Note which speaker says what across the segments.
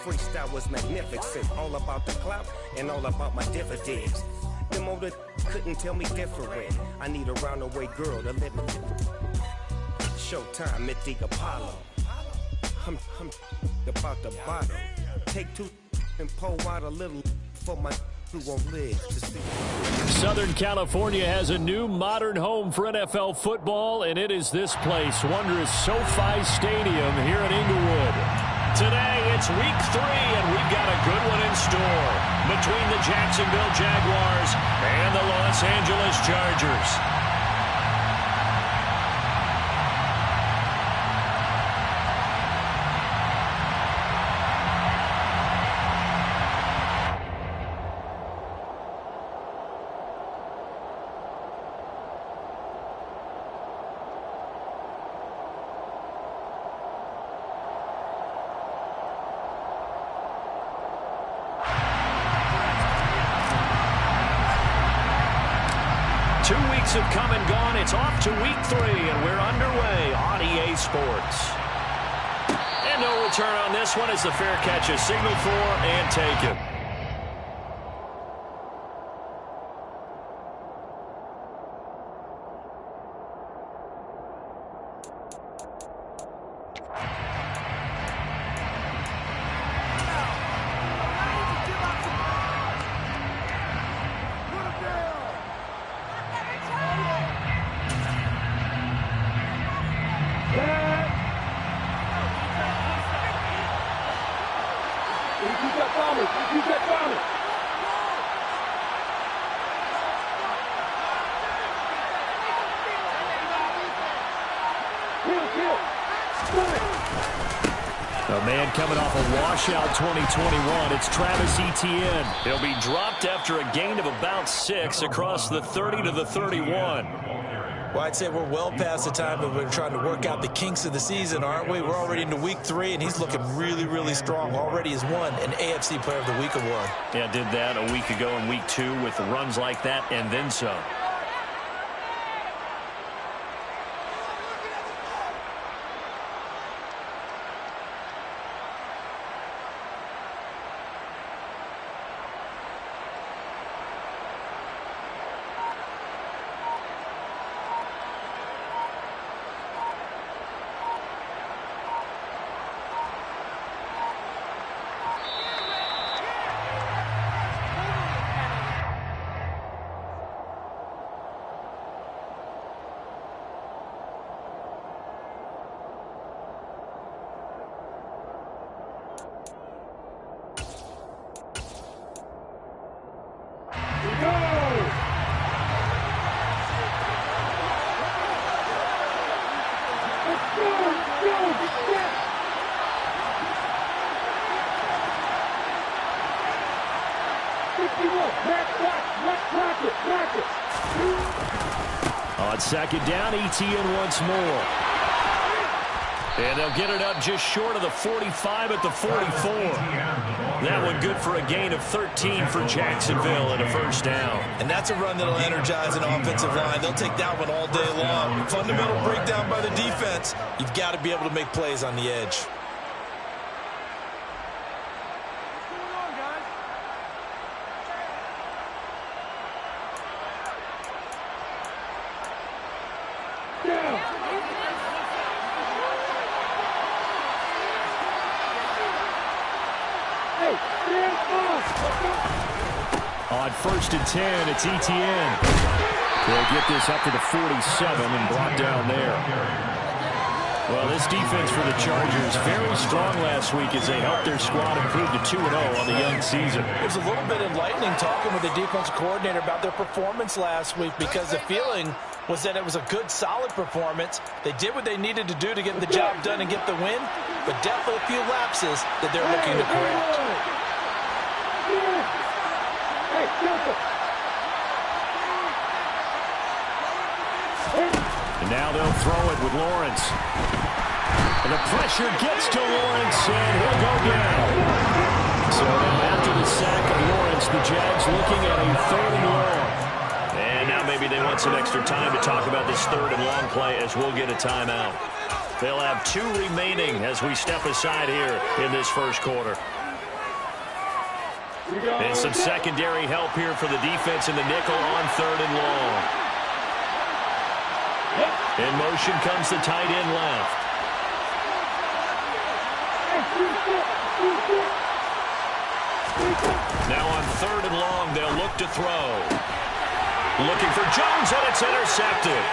Speaker 1: freestyle was magnificent. All about the clout and all about my dividends. Them older couldn't tell me different. I need a roundaway girl to live in. Showtime at the Apollo. I'm about the bottle. Take two and pour out a little for my who won't live to see.
Speaker 2: Southern California has a new modern home for NFL football, and it is this place, wondrous SoFi Stadium here in Inglewood. Today, it's week 3, and we've got a good one in store between the Jacksonville Jaguars and the Los Angeles Chargers. Have come and gone. It's off to week 3, and we're underway on EA Sports. And no return on this one as the fair catch is signaled for and taken. A man coming off a washout 2021, it's Travis Etienne. He'll be dropped after a gain of about 6 across the 30 to the 31.
Speaker 3: Well, I'd say we're well past the time that we're trying to work out the kinks of the season, aren't we? We're already into week 3, and he's looking really, really strong. Already has won an AFC Player of the Week award.
Speaker 2: Yeah, did that a week ago in week 2 with runs like that and then some. On second down, Etienne once more. And they'll get it up just short of the 45 at the 44. That one good for a gain of 13 for Jacksonville and a first down.
Speaker 3: And that's a run that'll energize an offensive line. They'll take that one all day long. Fundamental breakdown by the defense. You've got to be able to make plays on the edge.
Speaker 2: On 1st and 10, it's Etienne. They'll get this up to the 47 and brought down there. Well, this defense for the Chargers, very strong last week as they helped their squad improve to 2-0 on the young season.
Speaker 3: It was a little bit enlightening talking with the defensive coordinator about their performance last week because the feeling was that it was a good, solid performance. They did what they needed to do to get the job done and get the win, but definitely a few lapses that they're looking to correct.
Speaker 2: And now they'll throw it with Lawrence. And the pressure gets to Lawrence, and he'll go down. So now after the sack of Lawrence, the Jags looking at a 3rd and long. And now maybe they want some extra time to talk about this 3rd and long play as we'll get a timeout. They'll have 2 remaining as we step aside here in this first quarter. And some secondary help here for the defense in the nickel on 3rd and long. In motion comes the tight end left. Now on 3rd and long, they'll look to throw. Looking for Jones, and it's intercepted.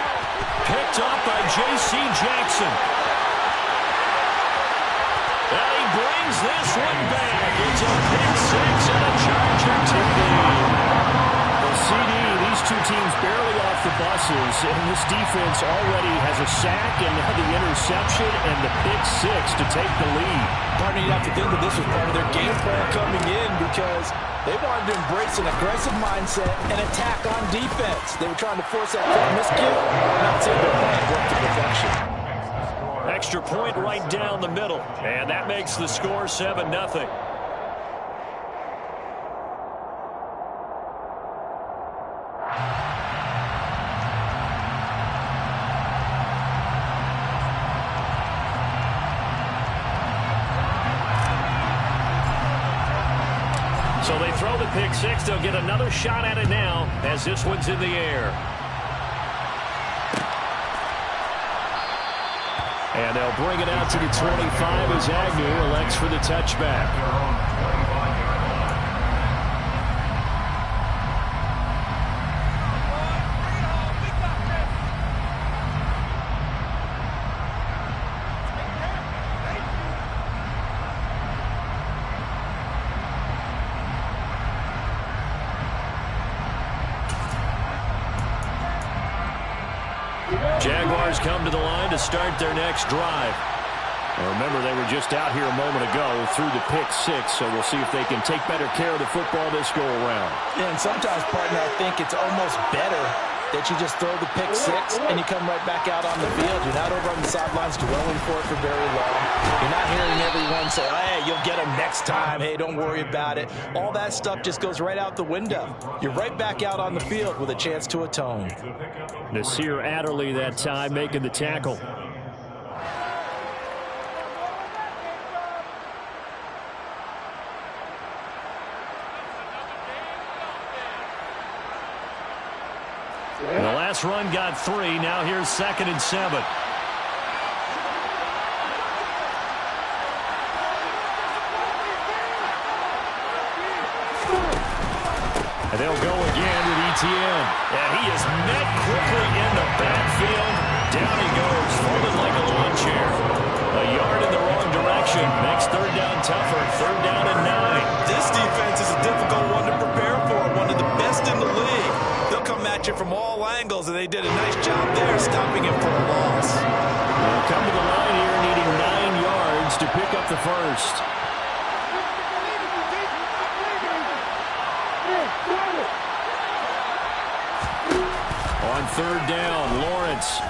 Speaker 2: Picked off by J.C. Jackson. And he brings this one back. It's a pick 6 and a Charger TD. Well, CD, these two teams barely off the buses, and this defense already has a sack and now the interception and the pick 6 to take the lead.
Speaker 3: Partner, you have to think that this was part of their game plan coming in because they wanted to embrace an aggressive mindset and attack on defense. They were trying to force that miscue, not seeing their plan work to perfection.
Speaker 2: Extra point right down the middle, and that makes the score 7-0. So they throw the pick 6. They'll get another shot at it now as this one's in the air. And they'll bring it out to the 25 as Agnew elects for the touchback. Jaguars come to the line to start their next drive. Now remember, they were just out here a moment ago through the pick 6, so we'll see if they can take better care of the football this go-around.
Speaker 3: Yeah, and sometimes, partner, I think it's almost better that you just throw the pick 6 and you come right back out on the field. You're not over on the sidelines dwelling for it for very long. You're not hearing everyone say, oh, hey, you'll get them next time. Hey, don't worry about it. All that stuff just goes right out the window. You're right back out on the field with a chance to atone.
Speaker 2: Nasir Adderley that time making the tackle. And the last run got 3. Now here's 2nd and 7. And they'll go again with Etienne. And he is met quickly in the backfield. Down he goes, folded like a lawn chair. A yard in the wrong direction. Makes 3rd down tougher. 3rd down and 9.
Speaker 3: This defense is a difficult one to prepare for. One of the best in the league. They'll come at you from all angles, and they did a nice job there stopping him for a loss.
Speaker 2: They'll come to the line here needing 9 yards to pick up the first. On 3rd down, Lawrence.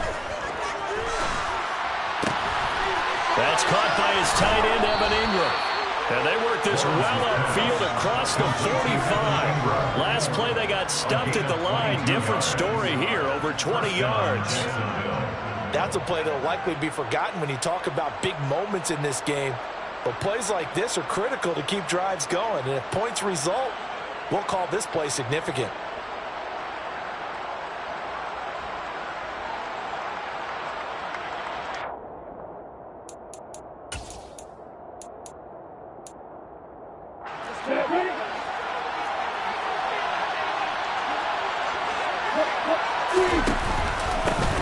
Speaker 2: That's caught by his tight end, Evan Ingram. And they work this well upfield across the 45. Last play they got stuffed at the line. Different story here, over 20 yards.
Speaker 3: That's a play that will likely be forgotten when you talk about big moments in this game. But plays like this are critical to keep drives going. And if points result, we'll call this play significant.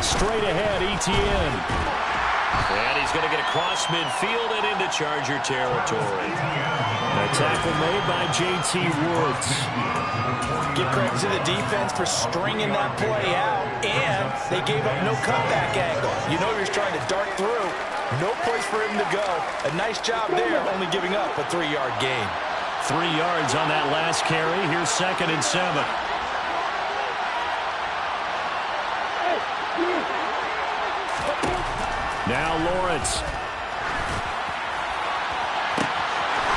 Speaker 2: Straight ahead, Etienne. And he's going to get across midfield and into Charger territory. A tackle made by J.T. Woods.
Speaker 3: Give credit to the defense for stringing that play out, and they gave up no comeback angle. You know he was trying to dart through. No place for him to go. A nice job there, only giving up a 3-yard gain.
Speaker 2: 3 yards on that last carry. Here's 2nd and 7. Now Lawrence.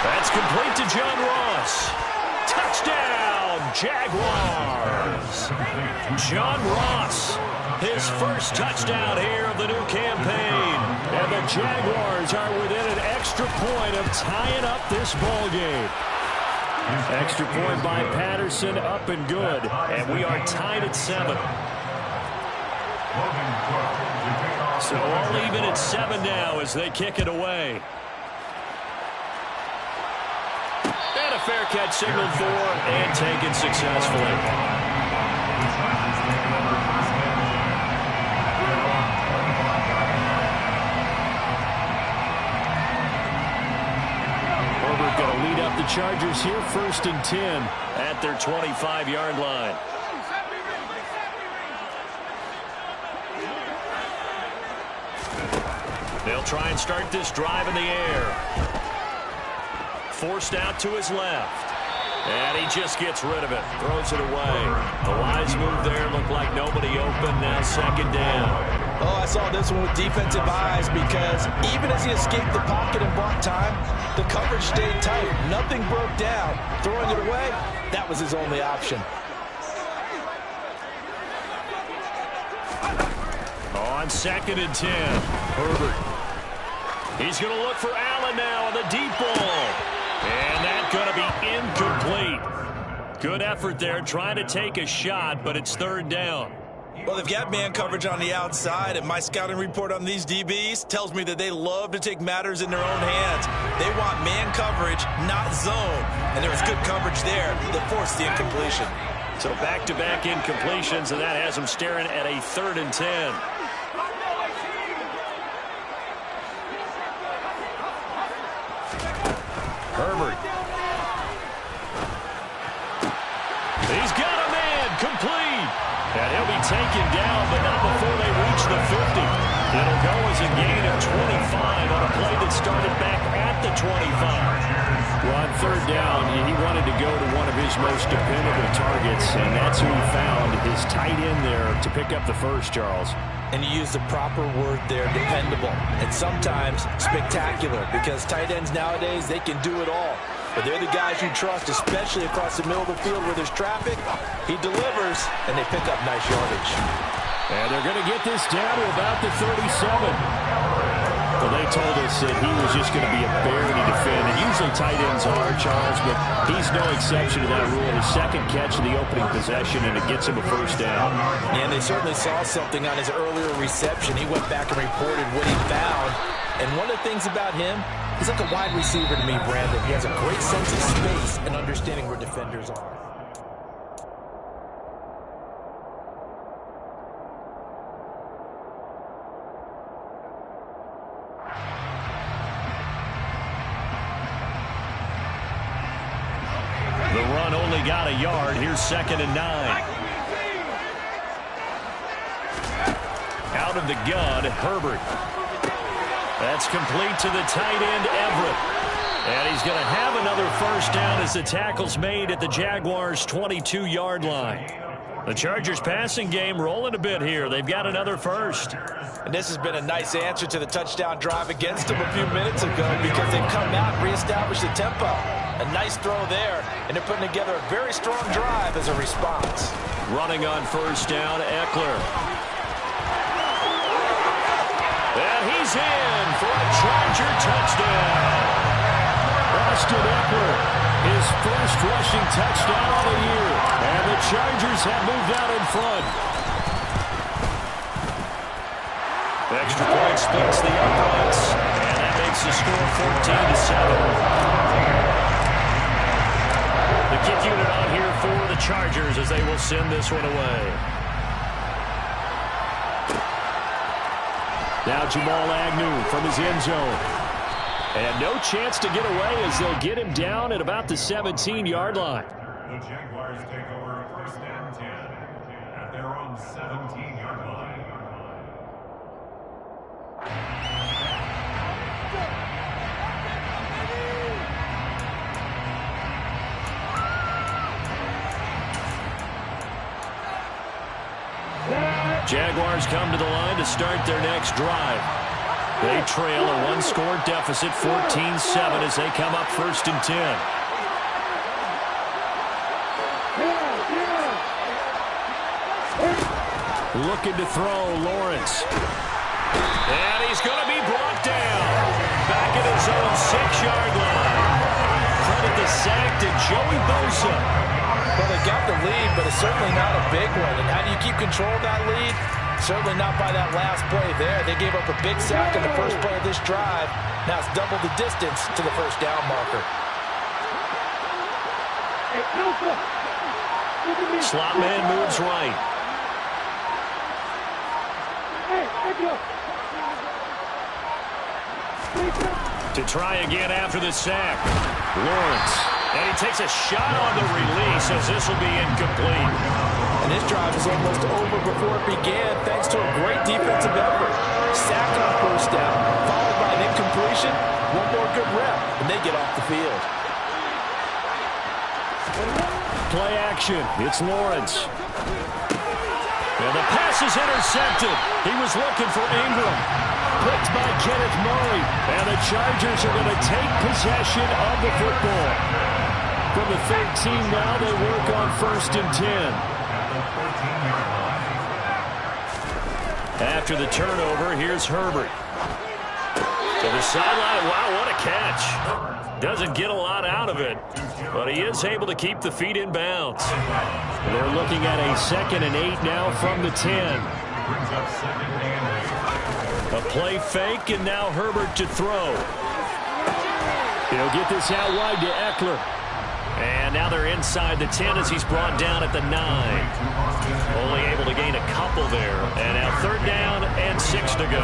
Speaker 2: That's complete to John Ross. Touchdown, Jaguars. John Ross, his first touchdown here of the new campaign. And the Jaguars are within an extra point of tying up this ball game. Extra point by Patterson, up and good. And we are tied at 7. So all even at 7 now as they kick it away. And a fair catch signaled for and taken successfully. Herbert going to lead up the Chargers here, 1st and 10 at their 25-yard line. They'll try and start this drive in the air. Forced out to his left. And he just gets rid of it. Throws it away. The wise move there. Looked like nobody open. Now 2nd down.
Speaker 3: Oh, I saw this one with defensive eyes because even as he escaped the pocket and bought time, the coverage stayed tight. Nothing broke down. Throwing it away, that was his only option.
Speaker 2: On 2nd and 10. Herbert. He's going to look for Allen now on the deep ball. And that's going to be incomplete. Good effort there trying to take a shot, but it's 3rd down.
Speaker 3: Well, they've got man coverage on the outside, and my scouting report on these DBs tells me that they love to take matters in their own hands. They want man coverage, not zone. And there was good coverage there that forced the incompletion.
Speaker 2: So back-to-back incompletions, and that has them staring at a 3rd and 10. Herbert. He's got a man, complete. And he'll be taken down, but not before they reach the 50. It'll go as a gain of 25 on a play that started back at the 25. Well, on 3rd down, he wanted to go to one of his most dependable targets, and that's who he found, his tight end there, to pick up the first, Charles.
Speaker 3: And you use the proper word there, dependable. And sometimes spectacular, because tight ends nowadays, they can do it all. But they're the guys you trust, especially across the middle of the field where there's traffic. He delivers, and they pick up nice yardage.
Speaker 2: And they're going to get this down to about the 37. Well, they told us that he was just going to be a bear to defend. And usually tight ends are, Charles, but he's no exception to that rule. His 2nd catch of the opening possession, and it gets him a 1st down.
Speaker 3: And they certainly saw something on his earlier reception. He went back and reported what he found. And one of the things about him, he's like a wide receiver to me, Brandon. He has a great sense of space and understanding where defenders are.
Speaker 2: The run only got a yard. Here's 2nd and 9. Out of the gun, Herbert. That's complete to the tight end, Everett. And he's going to have another 1st down as the tackle's made at the Jaguars' 22-yard line. The Chargers passing game rolling a bit here. They've got another 1st.
Speaker 3: And this has been a nice answer to the touchdown drive against them a few minutes ago because they've come out and reestablished the tempo. A nice throw there, and they're putting together a very strong drive as a response.
Speaker 2: Running on 1st down, Eckler. And he's in for a Charger touchdown. Austin Eckler, his 1st rushing touchdown of the year. And the Chargers have moved out in front. Extra point splits the uprights. And that makes the score 14-7. The kick unit on here for the Chargers as they will send this one away. Now Jamal Agnew from his end zone. And no chance to get away as they'll get him down at about the 17-yard line.
Speaker 4: The Jaguars take over 1st and 10 at their own 17-yard line.
Speaker 2: Jaguars come to the line to start their next drive. They trail a 1-score deficit, 14-7, as they come up 1st and 10. Looking to throw, Lawrence. And he's going to be brought down. Back at his own 6-yard line. Credit the sack to Joey Bosa.
Speaker 3: Well, they got the lead, but it's certainly not a big one. And how do you keep control of that lead? Certainly not by that last play there. They gave up a big sack on the first play of this drive. Now it's double the distance to the first down marker.
Speaker 2: Slot man moves right. To try again after the sack. Lawrence. And he takes a shot on the release as this will be incomplete.
Speaker 3: And this drive is almost over before it began thanks to a great defensive effort. Sack on first down, followed by an incompletion. One more good rep, and they get off the field.
Speaker 2: Play action. It's Lawrence. And the pass is intercepted. He was looking for Ingram. Picked by Kenneth Murray. And the Chargers are going to take possession of the football. From the 13 now, they work on 1st and 10. After the turnover, here's Herbert. To the sideline. Wow, what a catch. Doesn't get a lot out of it, but he is able to keep the feet in bounds. They're looking at a 2nd and 8 now from the 10. A play fake, and now Herbert to throw. He'll get this out wide to Eckler. And now they're inside the 10 as he's brought down at the 9. Only able to gain a couple there. And now 3rd down and 6 to go.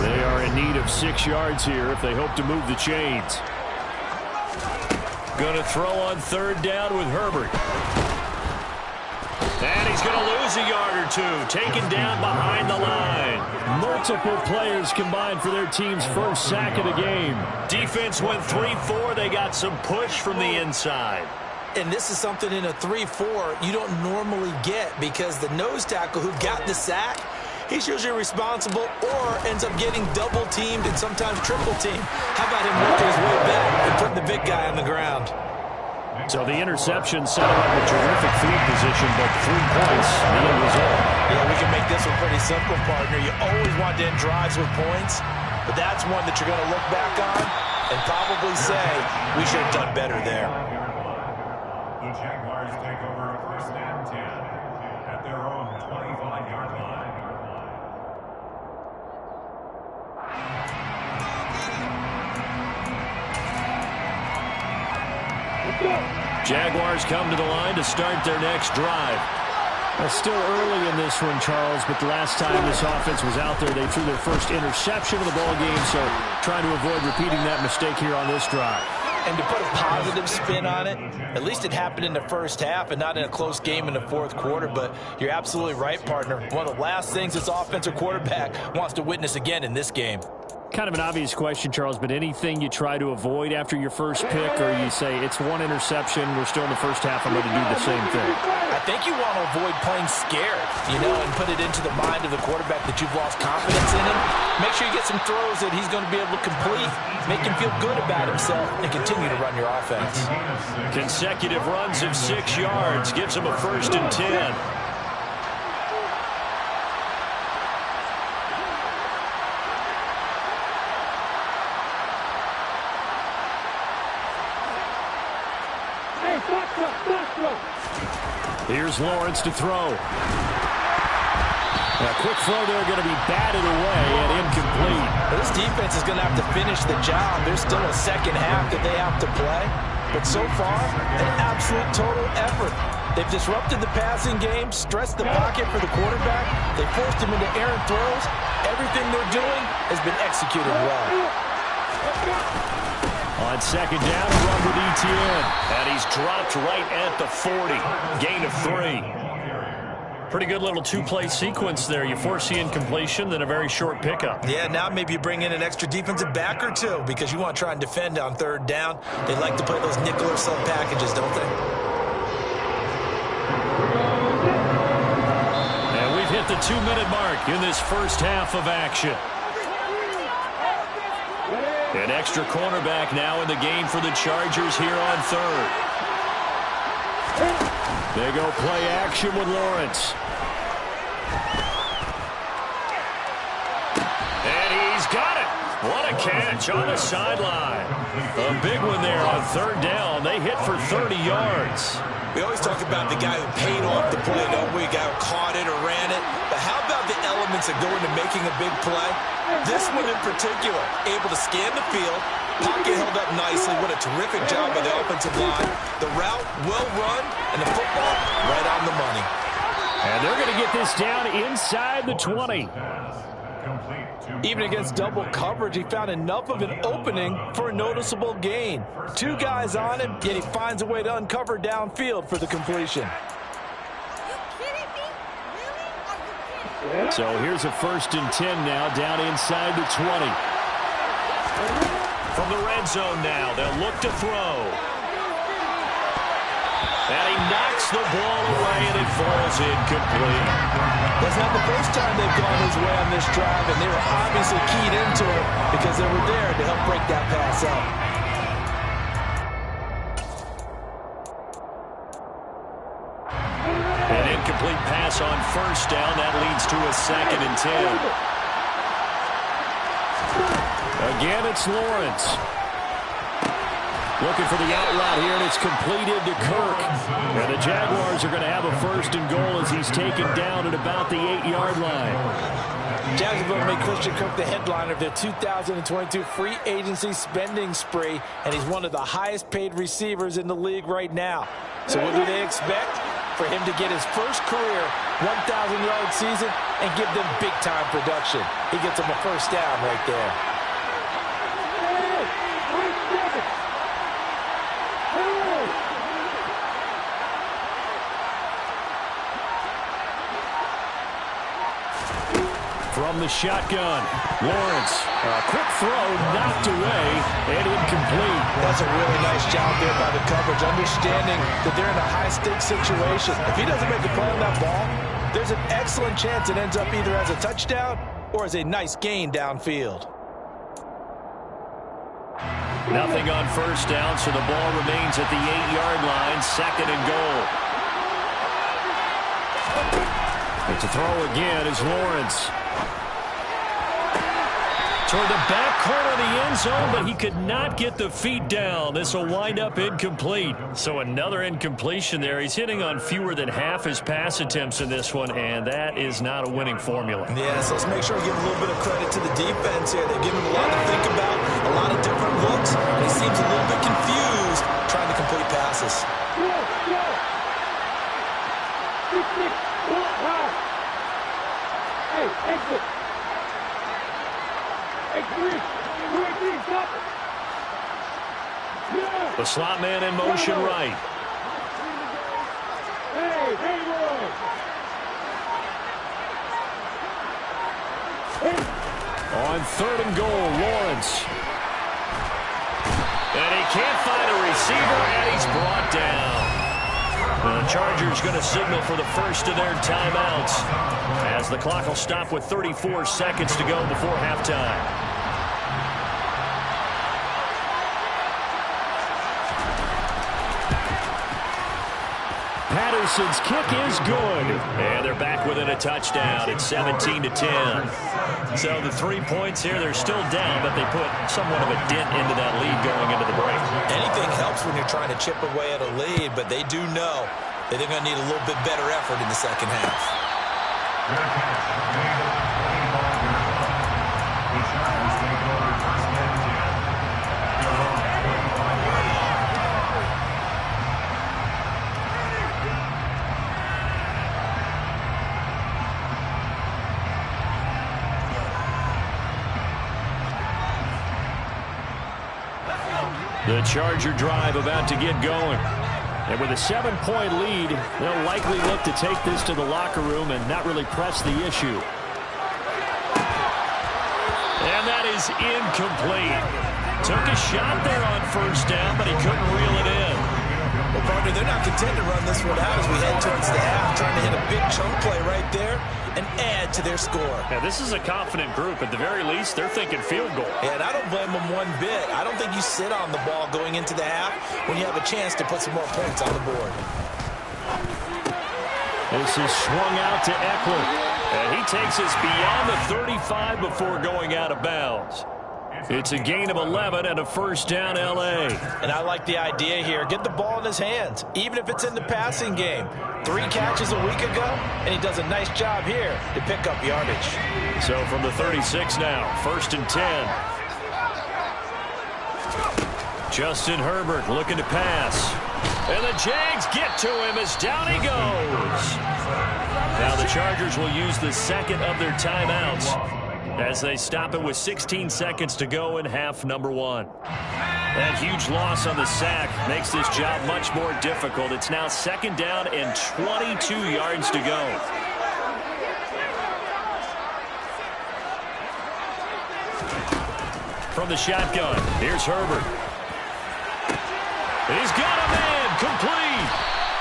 Speaker 2: They are in need of 6 yards here if they hope to move the chains. Going to throw on 3rd down with Herbert. And he's going to lose a yard or two. Taken down behind the line. Multiple players combined for their team's first sack of the game. Defense went 3-4. They got some push from the inside.
Speaker 3: And this is something in a 3-4 you don't normally get because the nose tackle who got the sack, he's usually responsible or ends up getting double teamed and sometimes triple teamed. How about him working his way back and putting the big guy on the ground?
Speaker 2: So the interception set him up a terrific field position, but 3 points, the end result.
Speaker 3: Yeah, we can make this one pretty simple, partner. You always want to end drives with points, but that's one that you're going to look back on and probably say, we should have done better there.
Speaker 4: The Jaguars take over 1st and 10 at their own 25-yard line.
Speaker 2: Jaguars come to the line to start their next drive. It's still early in this one, Charles, but the last time this offense was out there, they threw their first interception of the ball game, so trying to avoid repeating that mistake here on this drive.
Speaker 3: And to put a positive spin on it, at least it happened in the first half and not in a close game in the 4th quarter, but you're absolutely right, partner. One of the last things this offensive quarterback wants to witness again in this game.
Speaker 2: Kind of an obvious question, Charles, but anything you try to avoid after your first pick, or you say it's one interception, we're still in the first half, I'm going to do the same thing?
Speaker 3: I think you want to avoid playing scared, and put it into the mind of the quarterback that you've lost confidence in him. Make sure you get some throws that he's going to be able to complete, make him feel good about himself, and continue to run your offense.
Speaker 2: Consecutive runs of 6 yards gives him a 1st and 10. Here's Lawrence to throw. A quick throw there going to be batted away and incomplete.
Speaker 3: Well, this defense is going to have to finish the job. There's still a second half that they have to play. But so far, an absolute total effort. They've disrupted the passing game, stressed the pocket for the quarterback. They forced him into errant throws. Everything they're doing has been executed well.
Speaker 2: On 2nd down, a run with Etienne. And he's dropped right at the 40. Gain of 3. Pretty good little 2-play sequence there. You force the incompletion, then a very short pickup.
Speaker 3: Yeah, now maybe you bring in an extra defensive back or two because you want to try and defend on 3rd down. They like to play those nickel or sub packages, don't they?
Speaker 2: And we've hit the 2-minute mark in this first half of action. An extra cornerback now in the game for the Chargers here on 3rd. They go play action with Lawrence. And he's got it. What a catch on the sideline. A big one there on third down. They hit for 30 yards.
Speaker 3: We always talk about the guy who paid off the play, don't we? The guy who caught it or ran it. But how about the elements that go into making a big play? This one in particular, able to scan the field, pocket held up nicely. What a terrific job by the offensive line. The route, well run, and the football right on the money.
Speaker 2: And they're going to get this down inside the 20.
Speaker 3: Even against double coverage, he found enough of an opening for a noticeable gain. Two guys on him, yet he finds a way to uncover downfield for the completion.
Speaker 2: So here's a 1st and 10 now, down inside the 20. From the red zone now, they'll look to throw. And he knocks the ball away, and it falls incomplete.
Speaker 3: That's not the first time they've gone his way on this drive, and they were obviously keyed into it because they were there to help break that pass up.
Speaker 2: An incomplete pass on 1st down. That leads to a 2nd and 10. Again, it's Lawrence. Looking for the out route here, and it's completed to Kirk. And the Jaguars are going to have a 1st and goal as he's taken down at about the 8-yard line.
Speaker 3: Jacksonville made Christian Kirk the headliner of their 2022 free agency spending spree, and he's one of the highest paid receivers in the league right now. So what do they expect? For him to get his first career 1,000-yard season and give them big-time production. He gets them a 1st down right there.
Speaker 2: From the shotgun, Lawrence. A quick throw, knocked away, and incomplete.
Speaker 3: That's a really nice job there by the coverage, understanding that they're in a high-stakes situation. If he doesn't make a play on that ball, there's an excellent chance it ends up either as a touchdown or as a nice gain downfield.
Speaker 2: Nothing on 1st down, so the ball remains at the 8-yard line, 2nd and goal. And to throw again is Lawrence. Toward the back corner of the end zone, but he could not get the feet down. This will wind up incomplete. So another incompletion there. He's hitting on fewer than half his pass attempts in this one, and that is not a winning formula.
Speaker 3: Yeah, so let's make sure we give a little bit of credit to the defense here. They've given him a lot to think about, a lot of different looks, and he seems a little bit confused trying to complete passes.
Speaker 5: Hey, exit.
Speaker 2: The slot man in motion right. On 3rd and goal, Lawrence. And he can't find a receiver, and he's brought down. The Chargers going to signal for the first of their timeouts as the clock will stop with 34 seconds to go before halftime. Patterson's kick is good. And they're back within a touchdown. It's 17-10. So the 3 points here, they're still down, but they put somewhat of a dent into that lead going into the break.
Speaker 3: Anything helps when you're trying to chip away at a lead, but they do know that they're going to need a little bit better effort in the second half.
Speaker 2: The Charger drive about to get going. And with a 7-point lead, they'll likely look to take this to the locker room and not really press the issue. And that is incomplete. Took a shot there on 1st down, but he couldn't reel it in.
Speaker 3: Well, partner, they're not content to run this one out as we head towards the half, trying to hit a big chunk play right there and add to their score.
Speaker 2: Now, this is a confident group. At the very least, they're thinking field goal.
Speaker 3: Yeah, and I don't blame them one bit. I don't think you sit on the ball going into the half when you have a chance to put some more points on the board.
Speaker 2: This is swung out to Eckler. And he takes us beyond the 35 before going out of bounds. It's a gain of 11 and a first down, L.A.
Speaker 3: And I like the idea here. Get the ball in his hands, even if it's in the passing game. 3 catches a week ago, and he does a nice job here to pick up yardage.
Speaker 2: So from the 36 now, first and 10. Justin Herbert looking to pass. And the Jags get to him as down he goes. Now the Chargers will use the second of their timeouts as they stop it with 16 seconds to go in half number 1. That huge loss on the sack makes this job much more difficult. It's now second down and 22 yards to go. From the shotgun, here's Herbert. He's got a man, complete.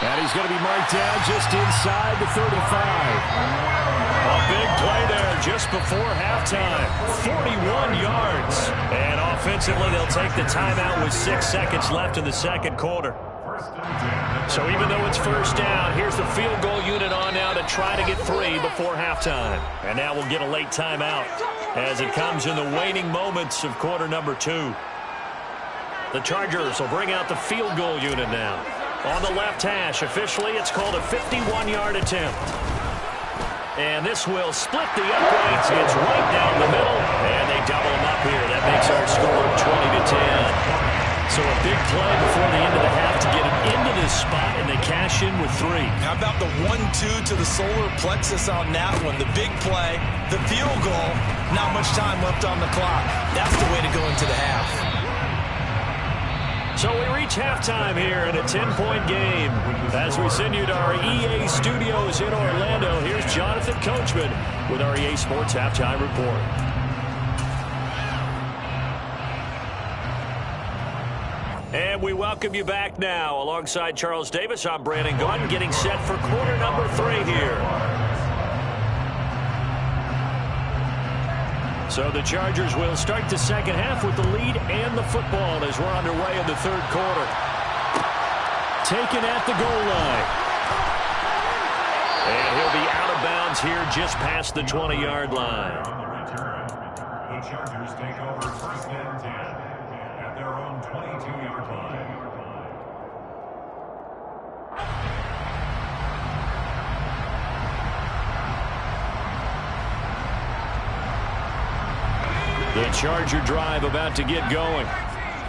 Speaker 2: And he's going to be marked down just inside the 35. A big play there just before halftime. 41 yards. And offensively, they'll take the timeout with 6 seconds left in the second quarter. So even though it's first down, here's the field goal unit on now to try to get 3 before halftime. And now we'll get a late timeout as it comes in the waning moments of quarter number 2. The Chargers will bring out the field goal unit now. On the left hash, officially, it's called a 51-yard attempt. And this will split the uprights. It's right down the middle, and they double them up here. That makes our score 20-10. So a big play before the end of the half to get them into this spot, and they cash in with 3.
Speaker 3: How about the 1-2 to the solar plexus on that one? The big play, the field goal, not much time left on the clock. That's the way to go into the half.
Speaker 2: So we reach halftime here in a 10-point game. As we send you to our EA studios in Orlando, here's Jonathan Coachman with our EA Sports Halftime Report. And we welcome you back now. Alongside Charles Davis, I'm Brandon Gaudin, getting set for quarter number 3 here. So the Chargers will start the second half with the lead and the football as we're underway in the third quarter. Taken at the goal line. And he'll be out of bounds here just past the 20-yard line.
Speaker 4: The Chargers take over first and 10 at their own 22-yard line.
Speaker 2: The Charger drive about to get going.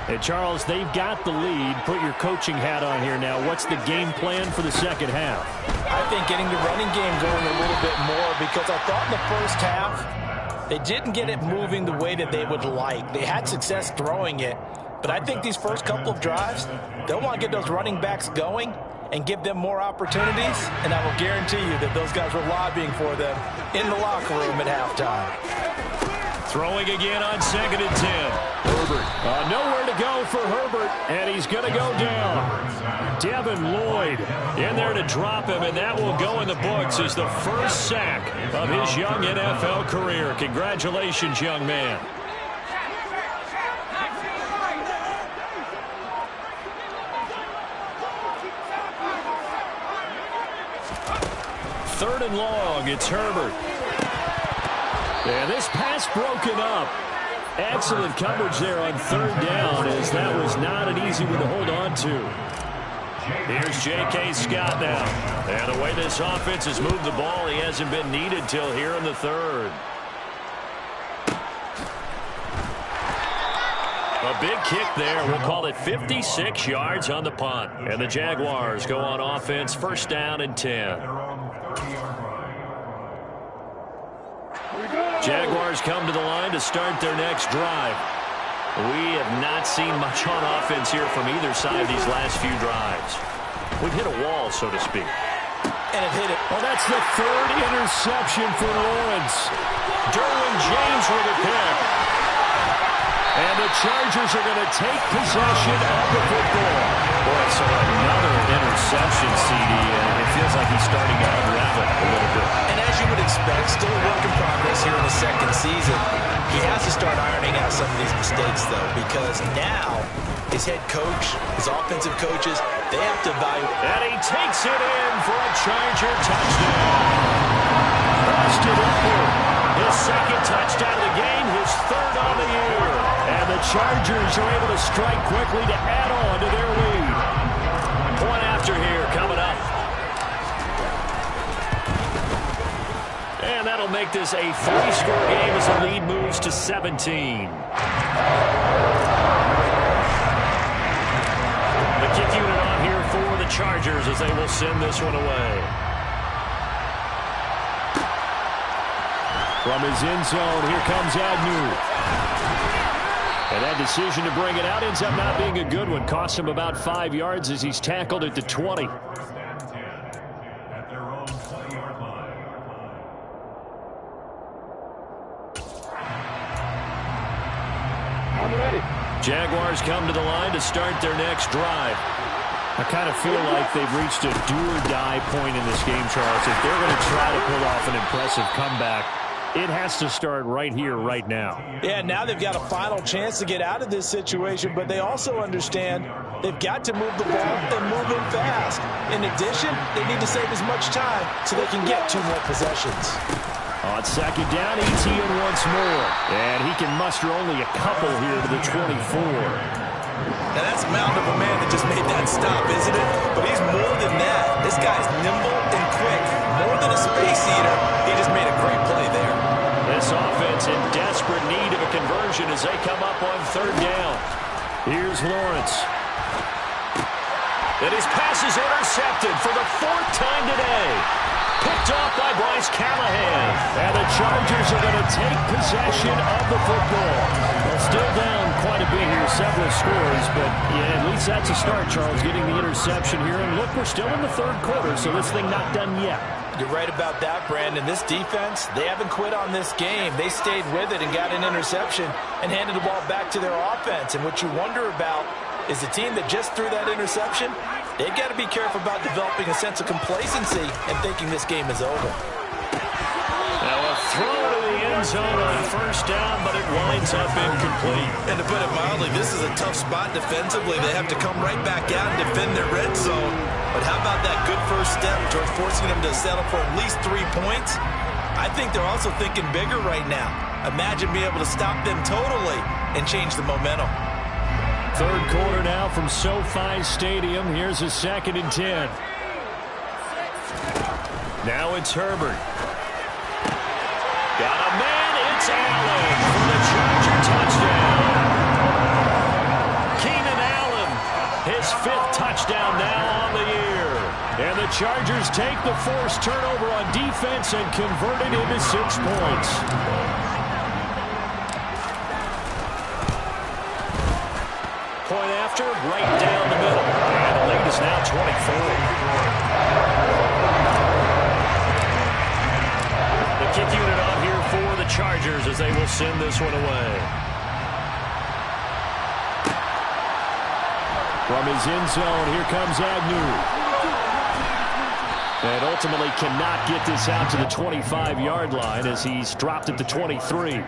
Speaker 2: Hey, Charles, they've got the lead. Put your coaching hat on here now. What's the game plan for the second half?
Speaker 3: I think getting the running game going a little bit more, because I thought in the first half they didn't get it moving the way that they would like. They had success throwing it, but I think these first couple of drives, they'll want to get those running backs going and give them more opportunities, and I will guarantee you that those guys were lobbying for them in the locker room at halftime.
Speaker 2: Throwing again on second and 10. Herbert. Nowhere to go for Herbert, and he's going to go down. Devin Lloyd in there to drop him, and that will go in the books as the first sack of his young NFL career. Congratulations, young man. Third and long, it's Herbert. And this pass broken up. Excellent coverage there on third down, as that was not an easy one to hold on to. Here's J.K. Scott now. And the way this offense has moved the ball, he hasn't been needed till here in the third. A big kick there. We'll call it 56 yards on the punt. And the Jaguars go on offense, first down and 10. Jaguars come to the line to start their next drive. We have not seen much on offense here from either side these last few drives. We've hit a wall, so to speak.
Speaker 3: And it hit it.
Speaker 2: Well, that's the third interception for Lawrence. Derwin James with a pick. And the Chargers are going to take possession of the football. Boy, so another interception, CD, and it feels like he's starting to unravel a little bit.
Speaker 3: And as you would expect, still a work in progress here in the second season. He has to start ironing out some of these mistakes, though, because now his head coach, his offensive coaches, they have to evaluate.
Speaker 2: And he takes it in for a Charger touchdown. Austin Eckler, his second touchdown of the game, his third on the year. Chargers are able to strike quickly to add on to their lead. Point after here coming up. And that'll make this a 3-score game as the lead moves to 17. The kick unit on here for the Chargers as they will send this one away. From his end zone, here comes Agnew. And that decision to bring it out ends up not being a good one. Costs him about 5 yards as he's tackled at the 20. Jaguars come to the line to start their next drive. I kind of feel like they've reached a do-or-die point in this game, Charles. If they're going to try to pull off an impressive comeback, it has to start right here, right now.
Speaker 3: Yeah, now they've got a final chance to get out of this situation, but they also understand they've got to move the ball and move it fast. In addition, they need to save as much time so they can get 2 more possessions.
Speaker 2: On second down, Etienne once more. And he can muster only a couple here to the 24.
Speaker 5: Now that's a mountain of a man that just made that stop, isn't it? But he's more than that. This guy's nimble and quick. More than a space eater. He just made a great play there.
Speaker 2: This offense in desperate need of a conversion as they come up on third down. Here's Lawrence. And his pass is intercepted for the 4th time today. Picked off by Bryce Callahan. And the Chargers are going to take possession of the football. They're still down quite a bit here, several scores, but yeah, at least that's a start, Charles, getting the interception here. And look, we're still in the 3rd quarter, so this thing not done yet.
Speaker 3: You're right about that, Brandon. This defense, they haven't quit on this game. They stayed with it and got an interception and handed the ball back to their offense. And what you wonder about is the team that just threw that interception, they've got to be careful about developing a sense of complacency and thinking this game is over.
Speaker 2: Now a throw to the end zone on 1st down, but it winds up incomplete.
Speaker 5: And to put it mildly, this is a tough spot defensively. They have to come right back out and defend their red zone. But how about that good first step towards forcing them to settle for at least 3 points? I think they're also thinking bigger right now. Imagine being able to stop them totally and change the momentum.
Speaker 2: 3rd quarter now from SoFi Stadium. Here's a 2nd and 10. Now it's Herbert. Got a man. It's Allen for the Charger touchdown. Keenan Allen, his 5th touchdown now on the year. And the Chargers take the forced turnover on defense and convert it into 6 points. Point after, right down the middle. And the lead is now 24. The kick unit on here for the Chargers as they will send this one away. From his end zone, here comes Agnew. And ultimately cannot get this out to the 25-yard line as he's dropped at the 23.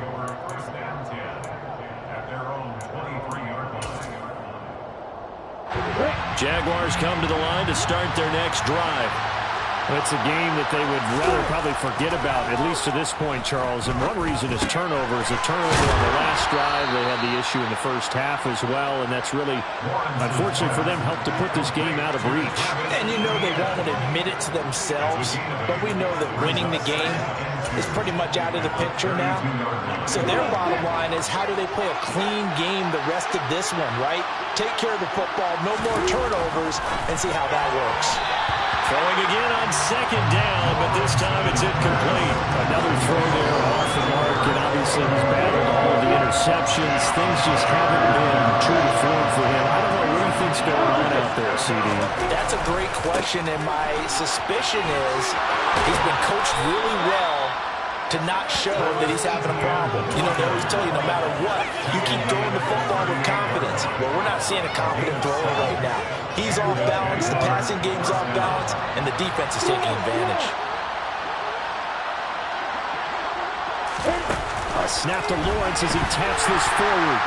Speaker 2: Jaguars come to the line to start their next drive. It's a game that they would rather probably forget about, at least to this point, Charles. And one reason is turnovers. A turnover on the last drive. They had the issue in the first half as well, and that's really, unfortunately for them, helped to put this game out of reach.
Speaker 3: And you know they won't admit it to themselves, but we know that winning the game is pretty much out of the picture now. So their bottom line is, how do they play a clean game the rest of this one, right? Take care of the football, no more turnovers, and see how that works.
Speaker 2: Throwing again on 2nd down, but this time it's incomplete. Another throw there off the mark, and obviously he's battled all of the interceptions. Things just haven't been true to form for him. I don't know what he thinks going on out there, CD.
Speaker 3: That's a great question, and my suspicion is he's been coached really well to not show that he's having a problem. You know, they always tell you no matter what, you keep throwing the football with confidence. Well, we're not seeing a confident thrower right now. He's off balance, the passing game's off balance, and the defense is taking advantage.
Speaker 2: A snap to Lawrence as he taps this forward.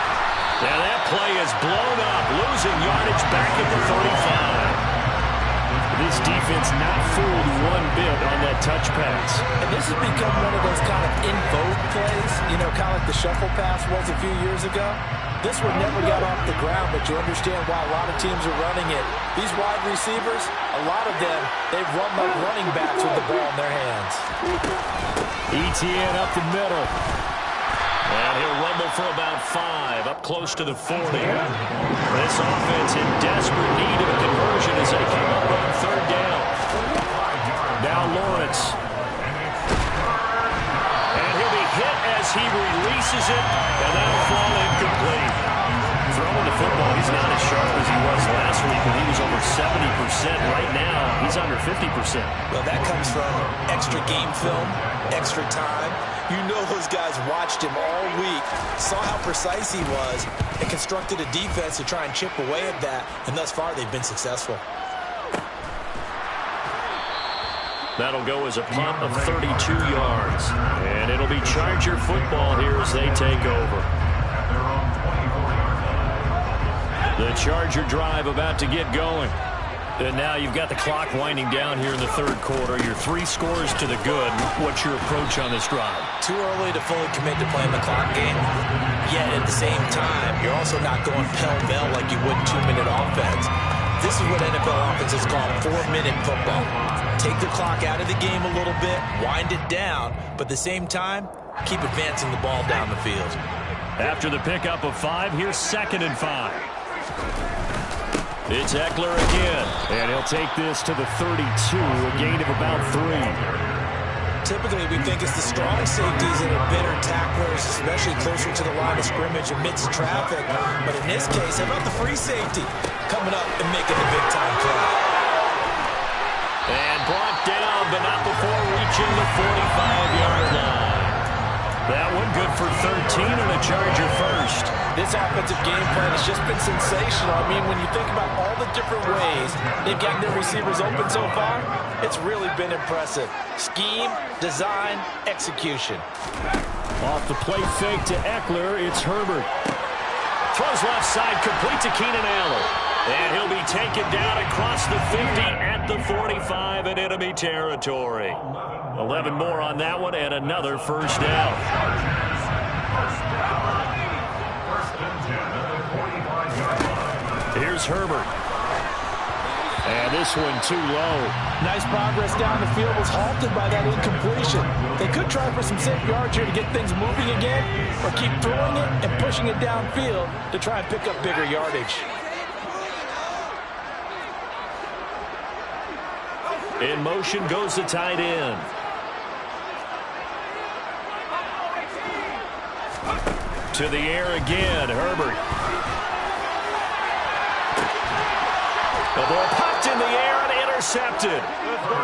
Speaker 2: Now that play is blown up, losing yardage back at the 35. This defense not fooled one bit on that touch pass.
Speaker 3: And this has become one of those kind of in vogue plays, you know, kind of like the shuffle pass was a few years ago. This one never got off the ground, but you understand why a lot of teams are running it. These wide receivers, a lot of them, they've run like running backs with the ball in their hands.
Speaker 2: ETN up the middle. And he'll rumble for about 5, up close to the 40. This offense in desperate need of a conversion as they come up on 3rd down. Now Lawrence. And he'll be hit as he releases it, and that'll fall incomplete. Throwing the football, he's not as sharp as he was last week when he was over 70%. Right now, he's under 50%.
Speaker 3: Well, that comes from extra game film, extra time. You know those guys watched him all week, saw how precise he was, and constructed a defense to try and chip away at that, and thus far they've been successful.
Speaker 2: That'll go as a punt of 32 yards. And it'll be Charger football here as they take over. The Charger drive about to get going. And now you've got the clock winding down here in the 3rd quarter. You're 3 scores to the good. What's your approach on this drive?
Speaker 3: Too early to fully commit to playing the clock game. Yet at the same time, you're also not going pell-mell like you would 2-minute offense. This is what NFL offenses call 4-minute football. Take the clock out of the game a little bit, wind it down, but at the same time, keep advancing the ball down the field.
Speaker 2: After the pickup of 5, here's 2nd and 5. It's Eckler again, and he'll take this to the 32, a gain of about 3.
Speaker 3: Typically, we think it's the strong safeties that are better tacklers, especially closer to the line of scrimmage amidst traffic. But in this case, how about the free safety coming up and making the big-time play?
Speaker 2: And brought down, but not before reaching the 45-yard line. That one good for 13 and a Charger first.
Speaker 3: This offensive game plan has just been sensational. I mean, when you think about all the different ways they've gotten their receivers open so far, it's really been impressive. Scheme, design, execution.
Speaker 2: Off the play fake to Eckler, it's Herbert. Throws left side, complete to Keenan Allen. And he'll be taken down across the 50 at the 45 in enemy territory. 11 more on that one and another first down. Here's Herbert. And this one too low.
Speaker 3: Nice progress down the field, was halted by that incompletion. They could try for some safe yards here to get things moving again, or keep throwing it and pushing it downfield to try and pick up bigger yardage.
Speaker 2: In motion goes the tight end. To the air again, Herbert. The ball popped in the air and intercepted.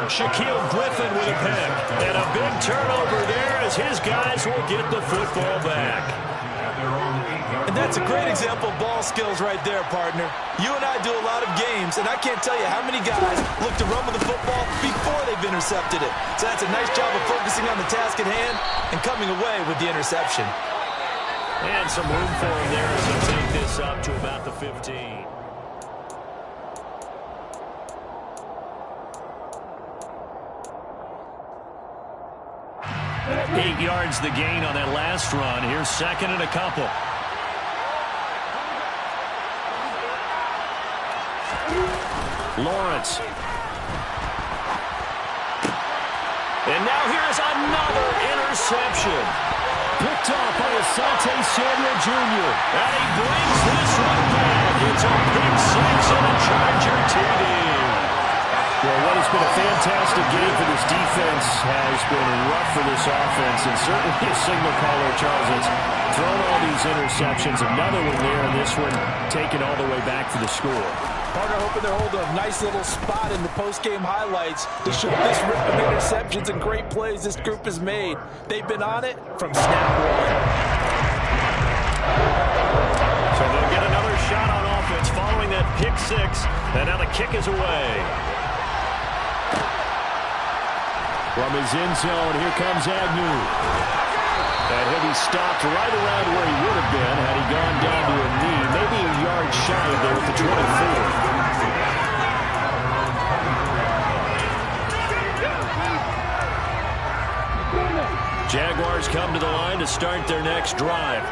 Speaker 2: Shaquille Griffin with a pick. And a big turnover there as his guys will get the football back.
Speaker 3: And that's a great example of ball skills right there, partner. You and I do a lot of games, and I can't tell you how many guys look to run with the football before they've intercepted it. So that's a nice job of focusing on the task at hand and coming away with the interception.
Speaker 2: And some room for him there as he'll take this up to about the 15. Eight yards the gain on that last run. Here's 2nd and a couple. Lawrence. And now here's another interception. Picked off by Asante Samuel Jr. And he brings this one back. It's a pick 6 and a Charger TD. Well, what has been a fantastic game for this defense has been rough for this offense, and certainly a signal caller, Charles, has thrown all these interceptions. Another one there, and this one taken all the way back for the score.
Speaker 3: Partner hoping they're holding a nice little spot in the post-game highlights to show this rip of interceptions and great plays this group has made. They've been on it from snap one.
Speaker 2: So they'll get another shot on offense following that pick 6, and now the kick is away. From his end zone, here comes Agnew. And he'll be stopped right around where he would have been had he gone down to a knee, maybe a yard shy of there at the 24. Jaguars come to the line to start their next drive.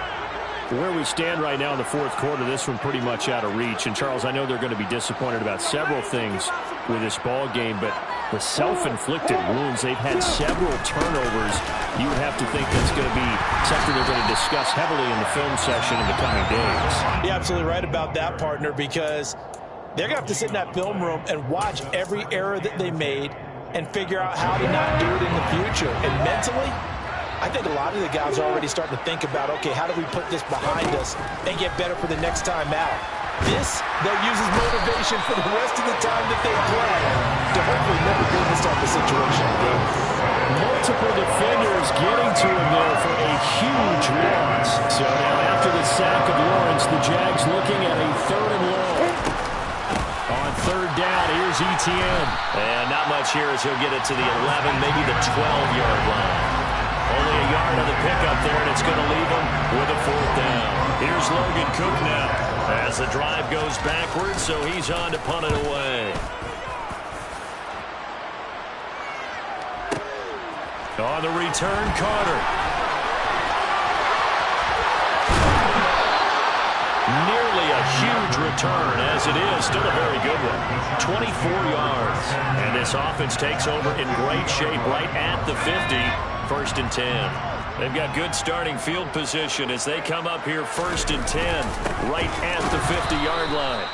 Speaker 2: Where we stand right now in the fourth quarter, this one pretty much out of reach. And, Charles, I know they're going to be disappointed about several things with this ball game, but the self-inflicted wounds, they've had several turnovers. You would have to think that's going to be something they're going to discuss heavily in the film session in the coming days.
Speaker 3: You're absolutely right about that, partner, because they're going to have to sit in that film room and watch every error that they made and figure out how to not do it in the future. And mentally, I think a lot of the guys are already starting to think about, okay, how do we put this behind us and get better for the next time out? This, they'll use as motivation for the rest of the time that they play to hopefully never be in this type of situation again.
Speaker 2: Multiple defenders getting to him there for a huge loss. So now after the sack of Lawrence, the Jags looking at a 3rd and long. On 3rd down, here's Etienne.
Speaker 6: And not much here as he'll get it to the 11, maybe the 12-yard line. Only a yard on the pickup there, and it's going to leave him with a 4th down. Here's Logan Cook now as the drive goes backwards, so he's on to punt it away. On the return, Carter. Nearly a huge return, as it is. Still a very good one. 24 yards. And this offense takes over in great shape right at the 50. 1st and 10. They've got good starting field position as they come up here 1st and 10 right at the 50-yard line.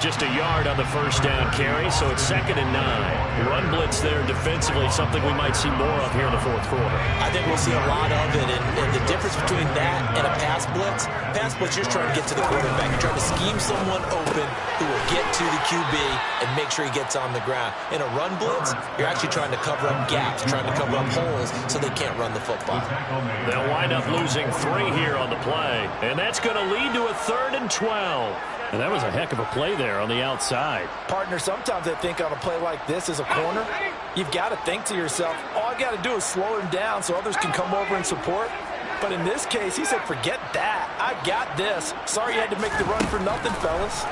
Speaker 6: Just a yard on the 1st down carry, so it's 2nd and 9. Run blitz there defensively, something we might see more of here in the fourth quarter.
Speaker 3: I think we'll see a lot of it, and the difference between that and a pass blitz, you're trying to get to the quarterback. You're trying to scheme someone open who will get to the QB and make sure he gets on the ground. In a run blitz, you're actually trying to cover up gaps, trying to cover up holes so they can't run the football.
Speaker 6: They'll wind up losing 3 here on the play, and that's going to lead to a 3rd and 12.
Speaker 2: And that was a heck of a play there on the outside.
Speaker 3: Partner, sometimes I think on a play like this as a corner, you've got to think to yourself, all I got to do is slow him down so others can come over and support. But in this case, he said, forget that. I got this. Sorry you had to make the run for nothing, fellas.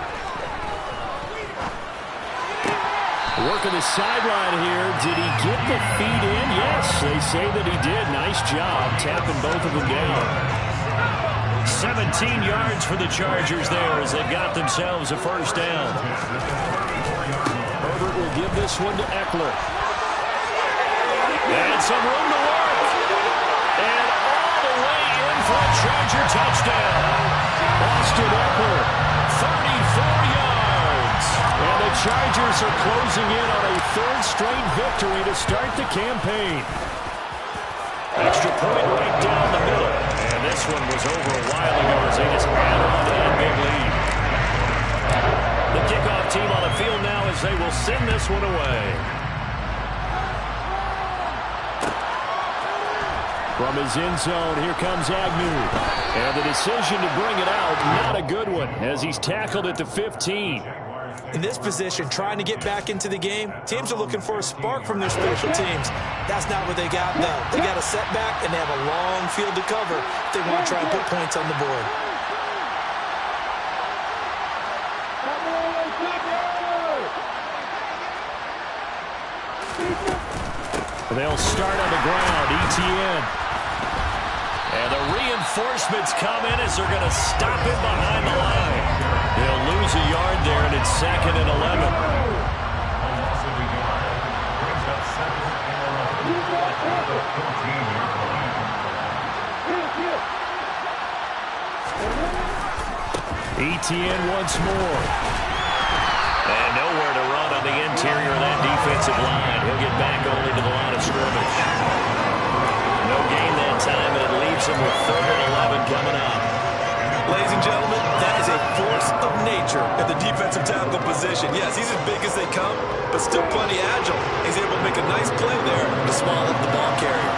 Speaker 2: Working the sideline here. Did he get the feet in? Yes, they say that he did. Nice job tapping both of them down.
Speaker 6: 17 yards for the Chargers there as they've got themselves a 1st down.
Speaker 2: Herbert will give this one to Eckler.
Speaker 6: And some room to work. And all the way in for a Charger touchdown.
Speaker 2: Austin Eckler,
Speaker 6: 34 yards.
Speaker 2: And the Chargers are closing in on a 3rd straight victory to start the campaign.
Speaker 6: Extra point right down the middle. And this one was over a while ago as they just add on to that big lead. The kickoff team on the field now as they will send this one away.
Speaker 2: From his end zone, here comes Agnew. And the decision to bring it out, not a good one, as he's tackled at the 15.
Speaker 3: In this position, trying to get back into the game, teams are looking for a spark from their special teams. That's not what they got, though. They got a setback, and they have a long field to cover if they want to try and put points on the board.
Speaker 2: They'll start on the ground. Etienne.
Speaker 6: And the reinforcements come in as they're going to stop him behind the line. They'll lose a yard there, and it's 2nd and 11.
Speaker 2: Etienne once more.
Speaker 6: And nowhere to run on the interior of that defensive line. He'll get back only to the line of scrimmage. No gain that time, and it leaves him with 3rd and 11 coming up.
Speaker 5: Ladies and gentlemen, that is a force of nature in the defensive tackle position. Yes, he's as big as they come, but still plenty agile. He's able to make a nice play there to swallow up the ball carrier.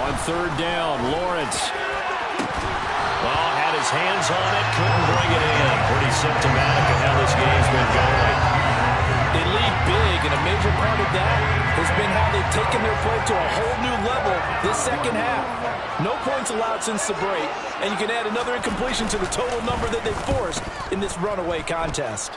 Speaker 2: On 3rd down, Lawrence.
Speaker 6: Well, had his hands on it, couldn't bring it in. Pretty symptomatic of how this game's been going.
Speaker 3: They lead big, and a major part of that has been how they've taken their play to a whole new level this 2nd half. No points allowed since the break, and you can add another incompletion to the total number that they forced in this runaway contest.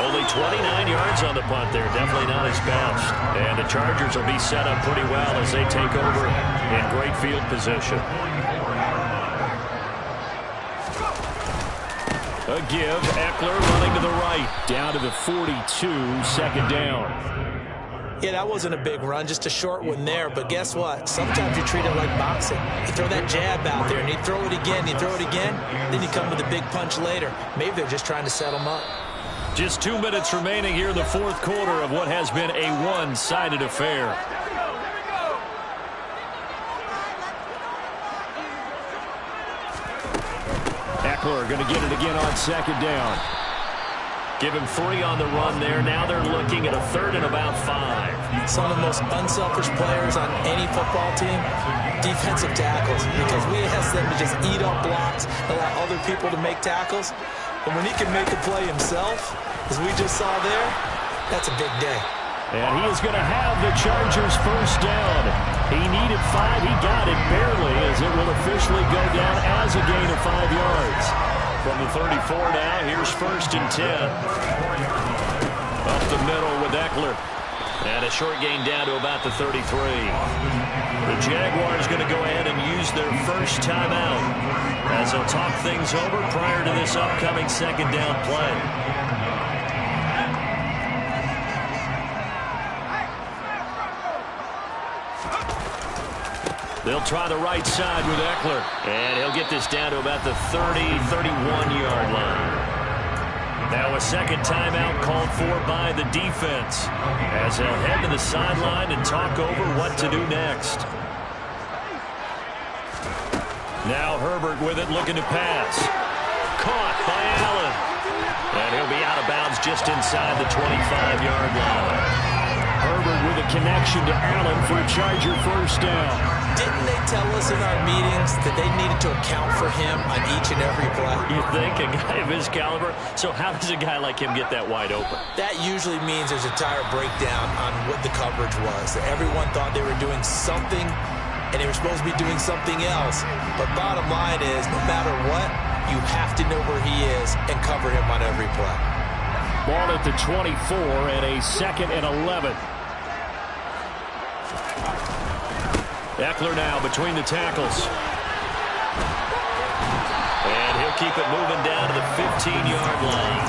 Speaker 6: Only 29 yards on the punt there. Definitely not his best. And the Chargers will be set up pretty well as they take over in great field position. A give. Eckler running to the right. Down to the 42. Second down.
Speaker 3: Yeah, that wasn't a big run, just a short one there. But guess what? Sometimes you treat it like boxing. You throw that jab out there, and you throw it again, you throw it again, then you come with a big punch later. Maybe they're just trying to set them up.
Speaker 2: Just 2 minutes remaining here in the fourth quarter of what has been a one-sided affair. Eckler going to get it again on second down. Give him 3 on the run there. Now they're looking at a third and about 5.
Speaker 3: Some of the most unselfish players on any football team, defensive tackles, because we ask them to just eat up blocks, allow other people to make tackles. But when he can make a play himself, as we just saw there, that's a big day.
Speaker 2: And he is going to have the Chargers first down. He needed 5. He got it barely, as it will officially go down as a gain of 5 yards. From the 34 now, here's 1st and 10. Up the middle with Eckler. And a short gain down to about the 33. The Jaguars going to go ahead and use their first timeout as they'll talk things over prior to this upcoming second down play. They'll try the right side with Eckler. And he'll get this down to about the 30, 31-yard line. Now a second timeout called for by the defense as they'll head to the sideline and talk over what to do next. Now Herbert with it, looking to pass. Caught by Allen. And he'll be out of bounds just inside the 25-yard line. Herbert with a connection to Allen for a Charger first down.
Speaker 3: Didn't they tell us in our meetings that they needed to account for him on each and every play?
Speaker 6: You think? A guy of his caliber? So how does a guy like him get that wide open?
Speaker 3: That usually means there's a tire breakdown on what the coverage was. Everyone thought they were doing something, and they were supposed to be doing something else. But bottom line is, no matter what, you have to know where he is and cover him on every play.
Speaker 2: Ball at the 24 and a 2nd and 11. Eckler now between the tackles. And he'll keep it moving down to the 15-yard line.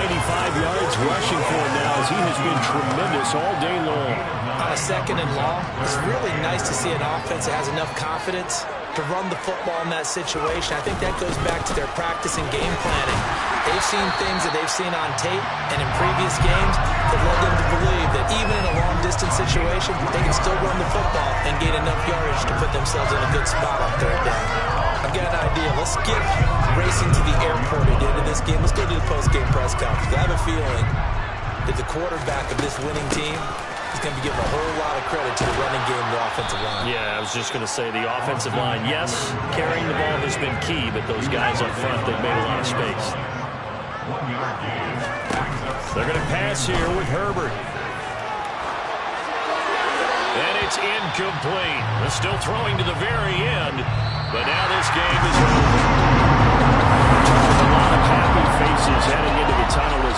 Speaker 2: 95 yards rushing for him now as he has been tremendous all day long.
Speaker 3: On a 2nd and long, it's really nice to see an offense that has enough confidence to run the football in that situation. I think that goes back to their practice and game planning. They've seen things that they've seen on tape and in previous games that led them to believe that even in a long-distance situation, they can still run the football and gain enough yardage to put themselves in a good spot on third down. I've got an idea. Let's skip racing to the airport at the end of this game. Let's go to the post-game press conference. I have a feeling that the quarterback of this winning team is going to be giving a whole lot of credit to the running game and the offensive line.
Speaker 6: Yeah, I was just going to say the offensive line. Yes, carrying the ball has been key, but those guys up front, they've made a lot of space.
Speaker 2: They're going to pass here with Herbert. And it's incomplete. They're still throwing to the very end, but now this game is over. A lot of happy faces heading into the tunnel as